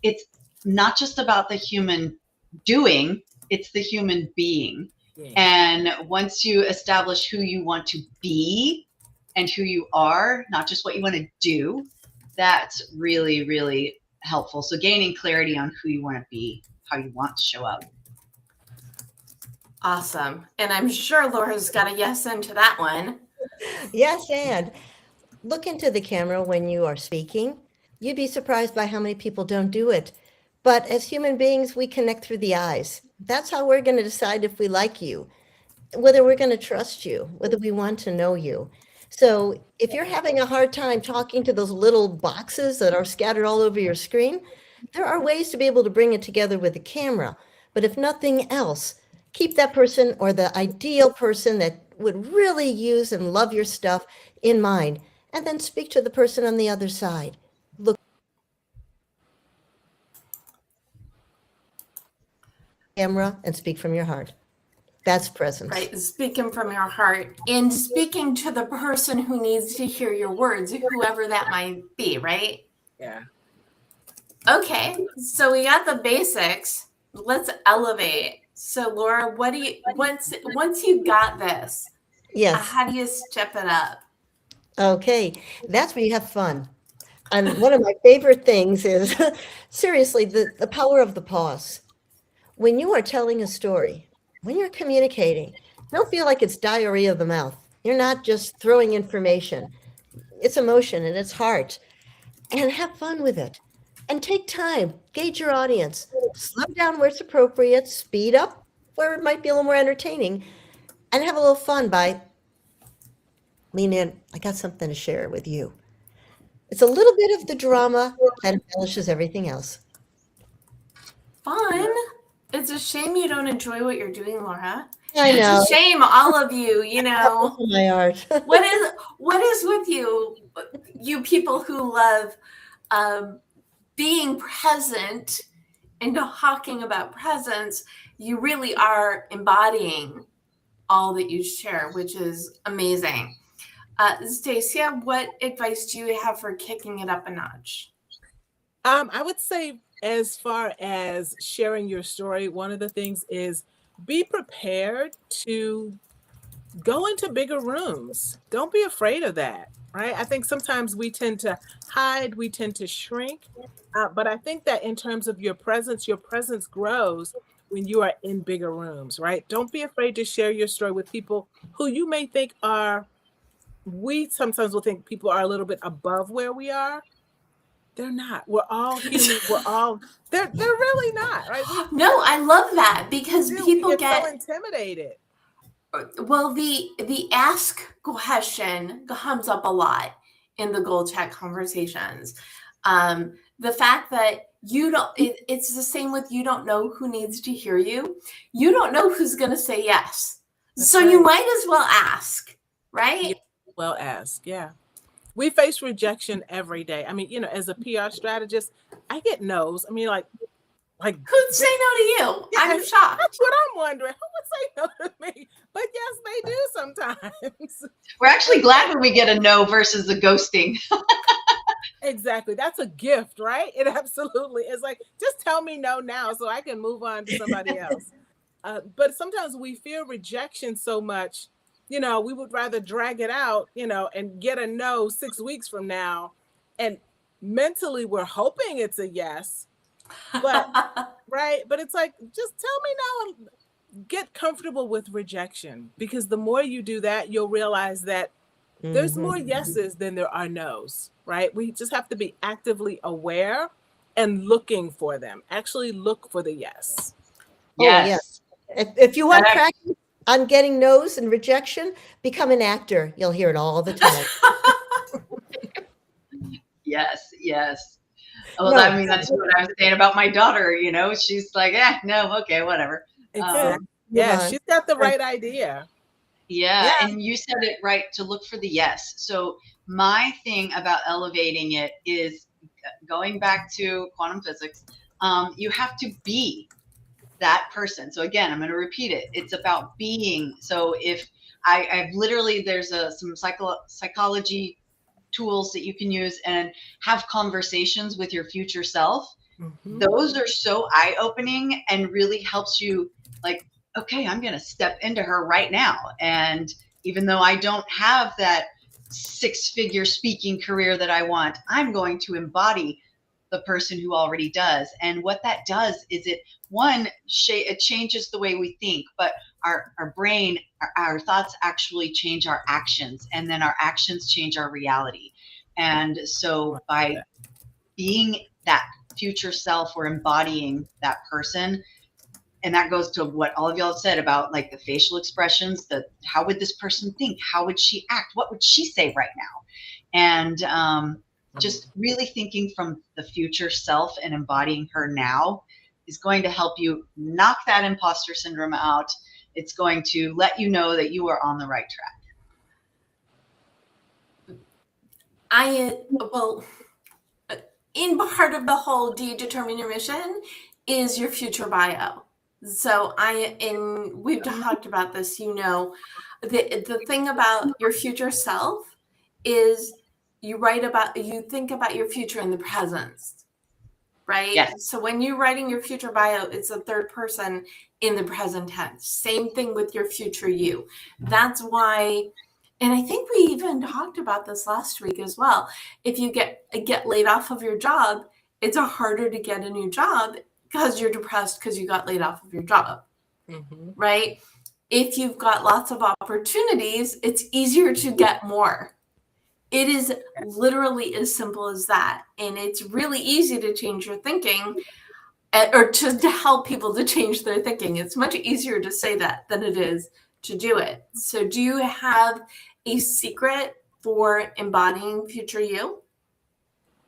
It's not just about the human doing, it's the human being. Yeah. And once you establish who you want to be and who you are, not just what you want to do, that's really, really helpful. So gaining clarity on who you want to be, how you want to show up. Awesome. And I'm sure Laura's got a yes into that one. Yes, and look into the camera when you are speaking. You'd be surprised by how many people don't do it. But as human beings, we connect through the eyes. That's how we're going to decide if we like you, whether we're going to trust you, whether we want to know you. So if you're having a hard time talking to those little boxes that are scattered all over your screen, there are ways to be able to bring it together with the camera. But if nothing else, keep that person or the ideal person that would really use and love your stuff in mind, and then speak to the person on the other side. Look at the camera and speak from your heart. That's presence. Right, speaking from your heart and speaking to the person who needs to hear your words, whoever that might be, right? Yeah. Okay, so we got the basics. Let's elevate. So Laura, what do you once you got this? Yes. How do you step it up? Okay, that's where you have fun. And one of my favorite things is, seriously, the power of the pause. When you are telling a story, when you're communicating, don't feel like it's diarrhea of the mouth. You're not just throwing information. It's emotion and it's heart. And have fun with it. And take time, gauge your audience, slow down where it's appropriate, speed up where it might be a little more entertaining, and have a little fun by lean in. I got something to share with you. It's a little bit of the drama that embellishes everything else. Fun. It's a shame you don't enjoy what you're doing, Laura. I know. It's a shame, all of you. My art. what is with you people who love being present and talking about presence? You really are embodying all that you share, which is amazing. Stacia, what advice do you have for kicking it up a notch? I would say as far as sharing your story, one of the things is be prepared to go into bigger rooms. Don't be afraid of that, right? I think sometimes we tend to hide, we tend to shrink. But I think that in terms of your presence grows when you are in bigger rooms, right? Don't be afraid to share your story with people who you may think are, we sometimes will think people are a little bit above where we are. They're not. We're all human. They're really not, right? No, I love that because We people get so get, intimidated. well, the ask question comes up a lot in the GoalChat conversations. The fact that it's the same with, you don't know who needs to hear you. You don't know who's going to say yes. That's So you right. might as well ask, right? Yeah, well asked. Yeah. We face rejection every day. I mean, as a PR strategist, I get no's. I mean, like Who'd say no to you? yeah, I'm shocked. that's what I'm wondering. Who would say no to me? But yes, they do sometimes. We're actually glad when we get a no versus a ghosting. Exactly. That's a gift, right? It absolutely is. Like, just tell me no now so I can move on to somebody else. But sometimes we fear rejection so much, we would rather drag it out, and get a no 6 weeks from now. And mentally, we're hoping it's a yes. But, right. But it's like, just tell me no and get comfortable with rejection, because the more you do that, you'll realize that there's more yeses than there are no's, right? We just have to be actively aware and looking for them. Actually look for the yes. Yes. Oh, yeah. If you want practice on getting no's and rejection, become an actor. You'll hear it all the time. Yes. Well, No, I mean, that's what I was saying about my daughter. She's like, no, okay, whatever. Exactly. Yeah, she's got the right idea. Yeah, and you said it right, to look for the yes. So my thing about elevating it is going back to quantum physics. You have to be that person. So again, I'm going to repeat it. It's about being. So if I've literally, there's some psychology tools that you can use and have conversations with your future self. Mm-hmm. Those are so eye-opening and really helps you, like, okay, I'm going to step into her right now. And even though I don't have that 6-figure speaking career that I want, I'm going to embody the person who already does. And what that does is it changes the way we think, but our brain, our thoughts actually change our actions, and then our actions change our reality. And so by being that future self, or embodying that person, and that goes to what all of y'all said about, like, the facial expressions, how would this person think? How would she act? What would she say right now? And just really thinking from the future self and embodying her now is going to help you knock that imposter syndrome out. It's going to let you know that you are on the right track. In part of the whole Do You Determine Your Mission is your future bio. So we've talked about this, the thing about your future self is you think about your future in the present, right? Yes. So when you're writing your future bio, it's the third person in the present tense. Same thing with your future you. That's why, and I think we even talked about this last week as well. If you get laid off of your job, it's harder to get a new job because you're depressed because you got laid off of your job, right? If you've got lots of opportunities, it's easier to get more. It is literally as simple as that. And it's really easy to change your thinking, or to help people to change their thinking. It's much easier to say that than it is to do it. So do you have a secret for embodying future you?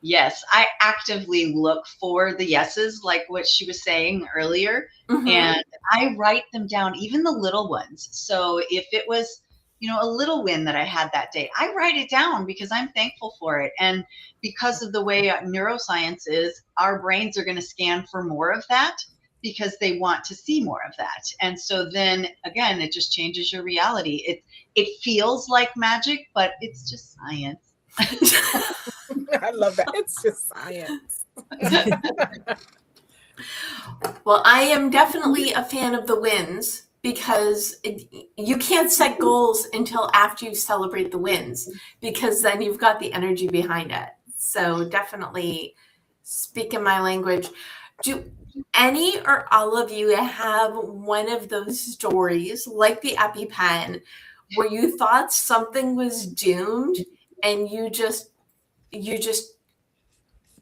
Yes, I actively look for the yeses, like what she was saying earlier, and I write them down, even the little ones. So if it was, a little win that I had that day, I write it down because I'm thankful for it. And because of the way neuroscience is, our brains are going to scan for more of that because they want to see more of that. And so then again, it just changes your reality. It feels like magic, but it's just science. I love that. It's just science. Well, I am definitely a fan of the wins because you can't set goals until after you celebrate the wins, because then you've got the energy behind it. So definitely speak in my language. Do any or all of you have one of those stories like the EpiPen where you thought something was doomed and you just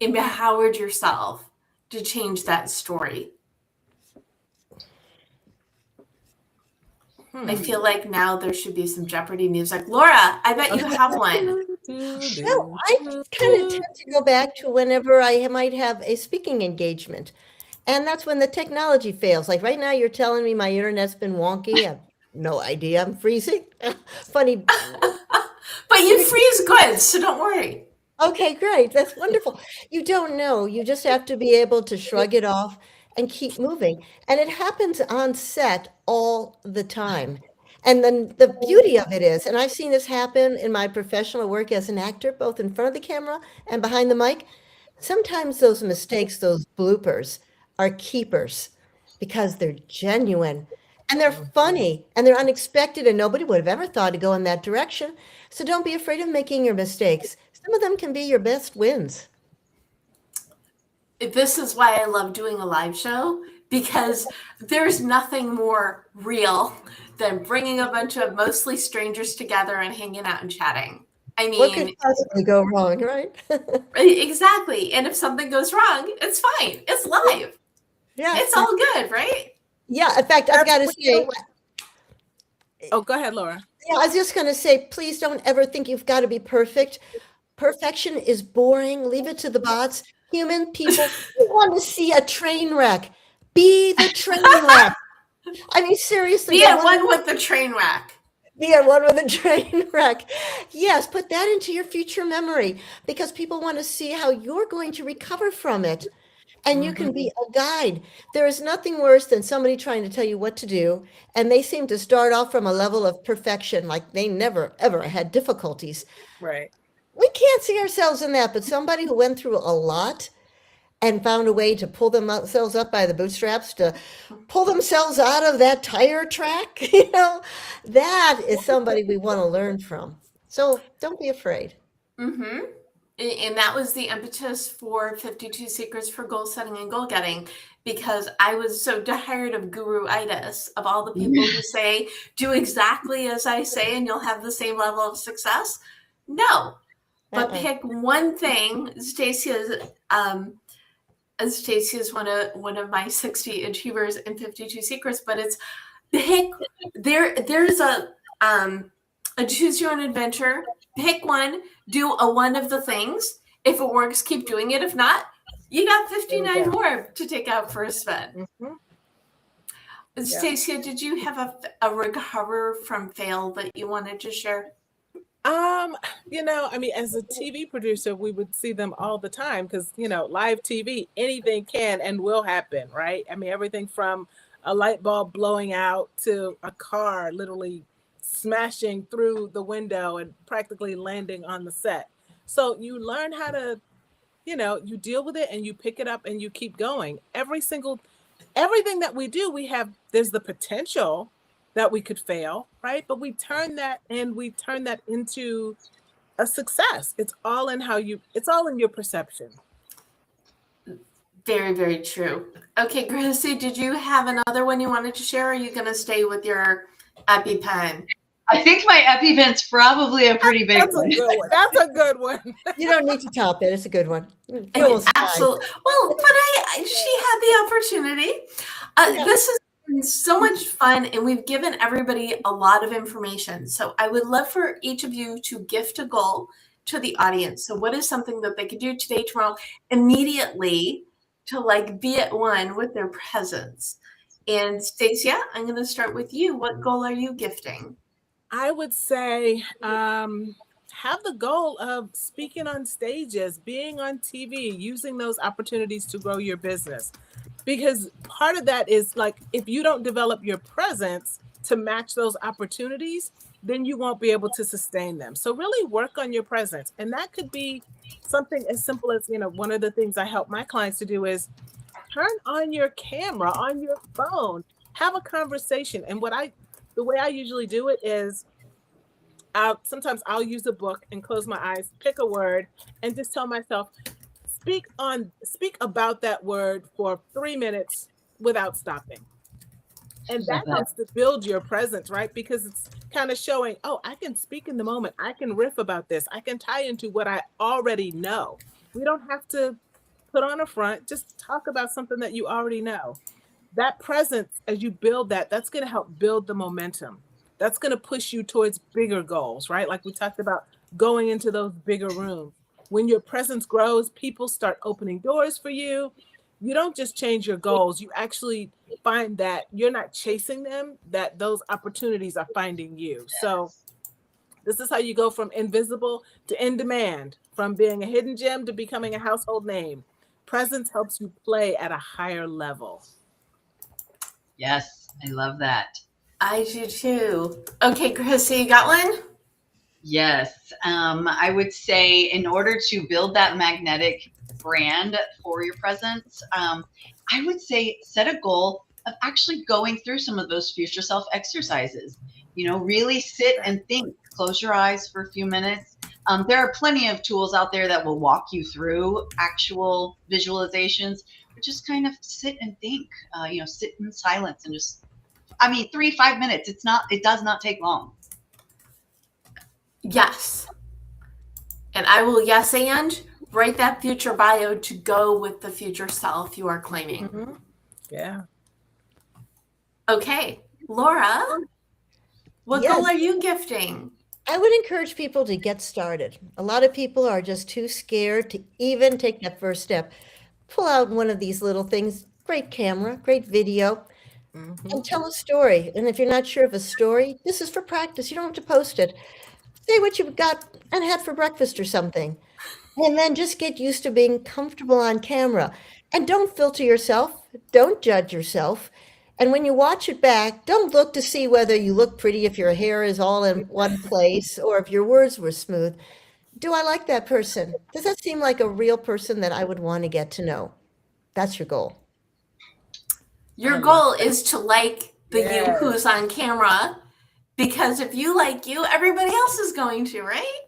empowered yourself to change that story? I feel like now there should be some Jeopardy music. Laura, I bet you have one. No, I kind of tend to go back to whenever I might have a speaking engagement. And that's when the technology fails. Like right now, you're telling me my internet's been wonky. I have no idea. I'm freezing. Funny. But you freeze good, so don't worry. Okay, great. That's wonderful. You don't know. You just have to be able to shrug it off and keep moving. And it happens on set all the time. And then the beauty of it is, and I've seen this happen in my professional work as an actor, both in front of the camera and behind the mic. Sometimes those mistakes, those bloopers, are keepers because they're genuine and they're funny and they're unexpected, and nobody would have ever thought to go in that direction. So don't be afraid of making your mistakes. Some of them can be your best wins. This is why I love doing a live show, because there's nothing more real than bringing a bunch of mostly strangers together and hanging out and chatting. I What could mean, possibly go wrong, right? exactly. And if something goes wrong, it's fine. It's live. Yeah. It's all good, right? Yeah. In fact, I've got to say, Oh, go ahead, Laura. yeah, I was just going to say, please don't ever think you've got to be perfect. Perfection is boring. Leave it to the bots. Human people, we want to see a train wreck. Be the train wreck. I mean, seriously. Be at one with the train wreck. Be at one with a train wreck. Yes, put that into your future memory, because people want to see how you're going to recover from it. And you can be a guide. There is nothing worse than somebody trying to tell you what to do, and they seem to start off from a level of perfection, like they never, ever had difficulties. Right. We can't see ourselves in that, but somebody who went through a lot and found a way to pull themselves up by the bootstraps, to pull themselves out of that tire track, that is somebody we want to learn from. So don't be afraid. Mm-hmm. And that was the impetus for 52 Secrets for Goal Setting and Goal Getting, because I was so tired of guru-itis, of all the people who say, do exactly as I say and you'll have the same level of success. No, but pick one thing. Stacia is one of my 60 achievers in 52 Secrets, but it's pick. There's a choose your own adventure. Pick one, do one of the things. If it works, keep doing it. If not, you got 59 more to take out for a spin. Mm-hmm. Stacia, did you have a recover from fail that you wanted to share? I mean, as a TV producer, we would see them all the time because, live TV, anything can and will happen, right? I mean, everything from a light bulb blowing out to a car literally smashing through the window and practically landing on the set. So you learn how to, you deal with it and you pick it up and you keep going. Everything that we do, there's the potential that we could fail, right? But we turn that into a success. It's all in your perception. Very, very true. Okay, Chrissy, did you have another one you wanted to share, or are you going to stay with your EpiPen? I think my EpiPen's probably a pretty big one. That's a good one. You don't need to top it. It's a good one. Absolutely. Well, but she had the opportunity. This has been so much fun, and we've given everybody a lot of information. So I would love for each of you to gift a goal to the audience. So what is something that they could do today, tomorrow, immediately to be at one with their presence? And Stacia, I'm going to start with you. What goal are you gifting? I would say have the goal of speaking on stages, being on TV, using those opportunities to grow your business. Because part of that is if you don't develop your presence to match those opportunities, then you won't be able to sustain them. So really work on your presence. And that could be something as simple as, one of the things I help my clients to do is turn on your camera on your phone have a conversation. And the way I usually do it is sometimes I'll use a book and close my eyes, pick a word, and just tell myself, speak about that word for 3 minutes without stopping. And that helps to build your presence, right? Because it's kind of showing, oh, I can speak in the moment. I can riff about this. I can tie into what I already know. We don't have to put on a front. Just talk about something that you already know. That presence, as you build that, that's going to help build the momentum. That's going to push you towards bigger goals, right? Like we talked about, going into those bigger rooms. When your presence grows, people start opening doors for you. You don't just change your goals. You actually find that you're not chasing them, that those opportunities are finding you. So this is how you go from invisible to in demand, from being a hidden gem to becoming a household name. Presence helps you play at a higher level. Yes, I love that. I do too. Okay, Chrissy, you got one? Yes. I would say in order to build that magnetic brand for your presence, I would say set a goal of actually going through some of those future self exercises. Really sit and think, close your eyes for a few minutes. There are plenty of tools out there that will walk you through actual visualizations, but just kind of sit and think, sit in silence and just, 3-5 minutes. It does not take long. Yes. And I will and write that future bio to go with the future self you are claiming. Mm-hmm. Yeah. Okay, Laura, what Yes. goal are you gifting? I would encourage people to get started. A lot of people are just too scared to even take that first step. Pull out one of these little things, great camera, great video, and tell a story. And if you're not sure of a story, this is for practice. You don't have to post it. Say what you've got and had for breakfast or something. And then just get used to being comfortable on camera. And don't filter yourself. Don't judge yourself. And when you watch it back, don't look to see whether you look pretty, if your hair is all in one place, or if your words were smooth. Do I like that person? Does that seem like a real person that I would want to get to know? That's your goal. Your goal is to like the you Yes. who's on camera, because if you like you, everybody else is going to, right?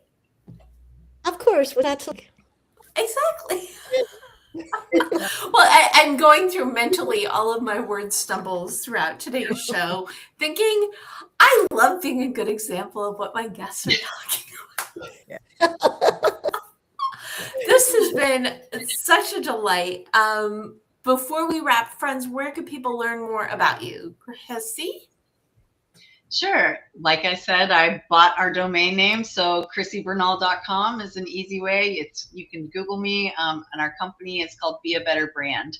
Of course, but that's like, Exactly. Well, I'm going through mentally all of my word stumbles throughout today's show, thinking I love being a good example of what my guests are talking about. This has been such a delight. Before we wrap, friends, where can people learn more about you? Chrissy? Sure. Like I said, I bought our domain name, so chrissybernal.com is an easy way. You can Google me, and our company is called Be a Better Brand.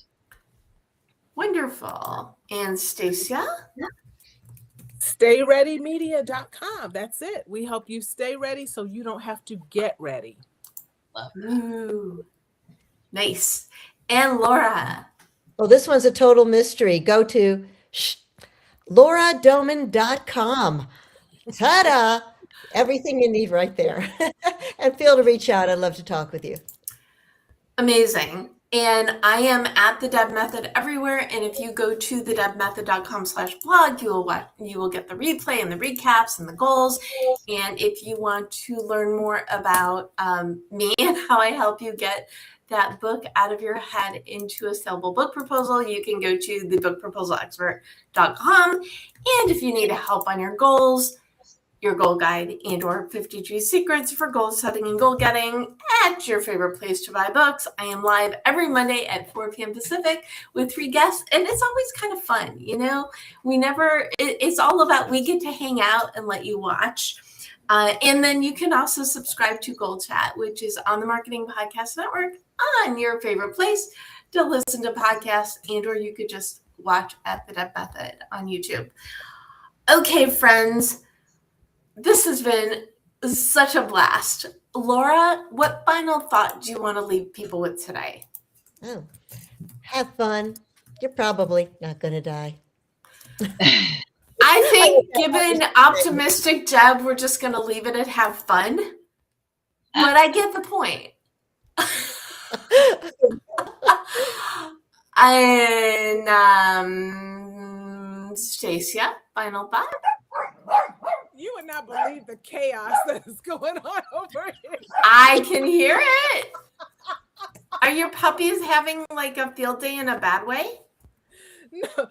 Wonderful. And Stacia? StayReadyMedia.com. That's it. We help you stay ready so you don't have to get ready. Love that. Ooh, nice. And Laura? well, this one's a total mystery. Go to lauradoman.com. Ta-da! Everything you need right there. And feel to reach out. I'd love to talk with you. Amazing. And I am at the Deb Method everywhere. And if you go to thedebmethod.com/blog, you will get the replay and the recaps and the goals. And if you want to learn more about me and how I help you get that book out of your head into a sellable book proposal, you can go to thebookproposalexpert.com. And if you need help on your goals, your goal guide and or 52 secrets for goal setting and goal getting at your favorite place to buy books. I am live every Monday at 4 p.m. Pacific with 3 guests, and it's always kind of fun. It's all about, we get to hang out and let you watch. And then you can also subscribe to GoalChat, which is on the Marketing Podcast Network on your favorite place to listen to podcasts, and or you could just watch at the Deb Method on YouTube. Okay, friends. This has been such a blast. Laura, what final thought do you want to leave people with today? Oh, have fun. You're probably not going to die. I think, given optimistic Deb, we're just going to leave it at have fun. But I get the point. And Stacia, final thought? You would not believe the chaos that is going on over here. I can hear it. Are your puppies having like a field day in a bad way? No,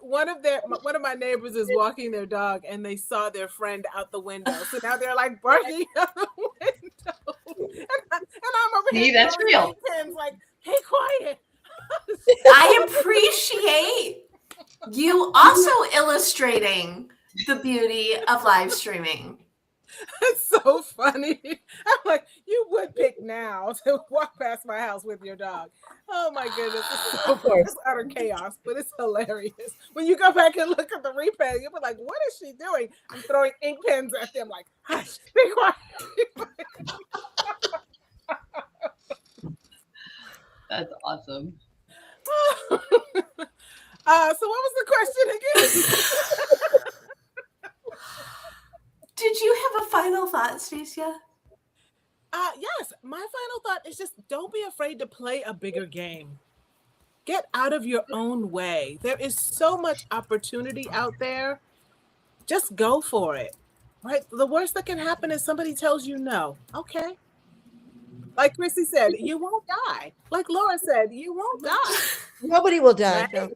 one of my neighbors is walking their dog, and they saw their friend out the window. So now they're like barking out the window, and I'm over See, here. that's real. Pins like, hey, quiet. I appreciate you also illustrating the beauty of live streaming. It's so funny. I'm like, you would pick now to walk past my house with your dog. Oh my goodness. It's utter chaos, but it's hilarious. When you go back and look at the replay, you'll be like, what is she doing? I'm throwing ink pens at them like, hush, be quiet. That's awesome. So what was the question again? Did you have a final thought, Stacia? Yes, my final thought is just don't be afraid to play a bigger game. Get out of your own way. There is so much opportunity out there. Just go for it. Right? The worst that can happen is somebody tells you no. Okay. Like Chrissy said, you won't die. Like Laura said, you won't die. Nobody will die. Right? No.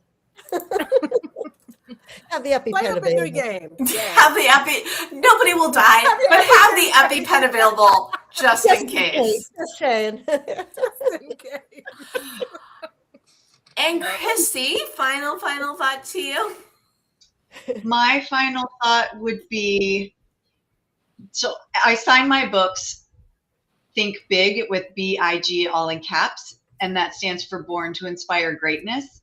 Have the Play EpiPen a bigger available. game. Yeah. Have the nobody will die, but have the EpiPen available just in case. Just saying. Just in case. And Chrissy, final thought to you. My final thought would be, so I sign my books Think Big with BIG all in caps, and that stands for Born to Inspire Greatness.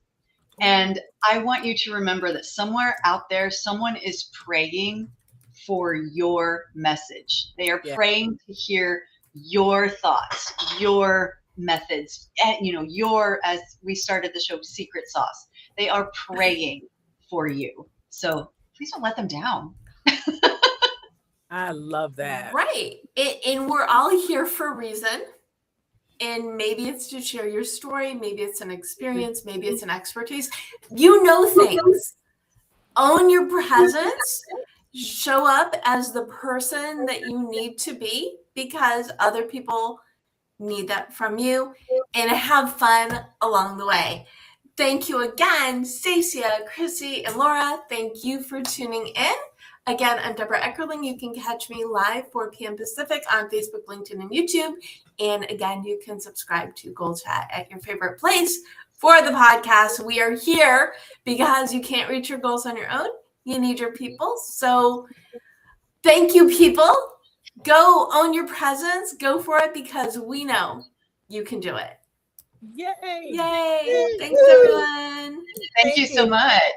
And I want you to remember that somewhere out there, someone is praying for your message. They are praying to hear your thoughts, your methods, and your, as we started the show, secret sauce. They are praying for you. So please don't let them down. I love that. Right. And we're all here for a reason. And maybe it's to share your story. Maybe it's an experience. Maybe it's an expertise. You know things. Own your presence. Show up as the person that you need to be because other people need that from you. And have fun along the way. Thank you again, Stacia, Chrissy, and Laura. Thank you for tuning in. Again, I'm Debra Eckerling. You can catch me live 4 p.m. Pacific on Facebook, LinkedIn, and YouTube. And again, you can subscribe to GoalChat at your favorite place for the podcast. We are here because you can't reach your goals on your own. You need your people. So thank you, people. Go own your presence. Go for it because we know you can do it. Yay. Yay. Thanks, everyone. Thank you so much.